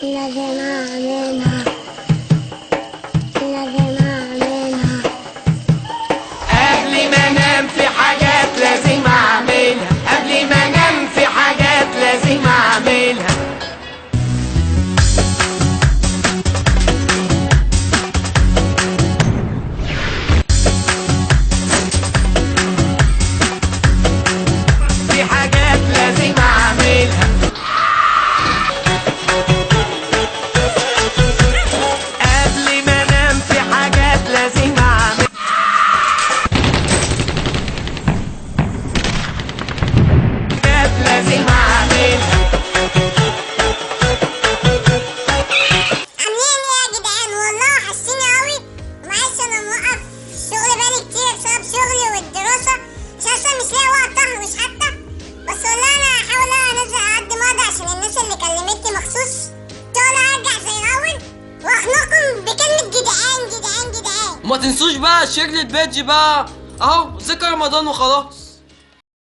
لازم أعملها، لازم أعملها قبل ما انام في حاجات لازم اعملها، قبل ما انام في حاجات لازم اعملها. في حاجات لازم اعملها قبل ما انام، في حاجات لازم اعملها. حاجات لازم اعملها. عاملين ايه يا جدعان؟ والله وحشتيني قوي. معلش انا موقف الشغل بقالي كتير بسبب شغلي والدراسة، مش اصلا مش لاقي وقت مش حتى. بس والله انا هحاول انزل على قد ما اقدر عشان الناس اللي كلمتني مخصوص تقول ارجع زي الاول واخنقكم بكلمة جدعان جدعان جدعان. وما تنسوش بقى شكل البيج بقى اهو ذكر رمضان وخلاص.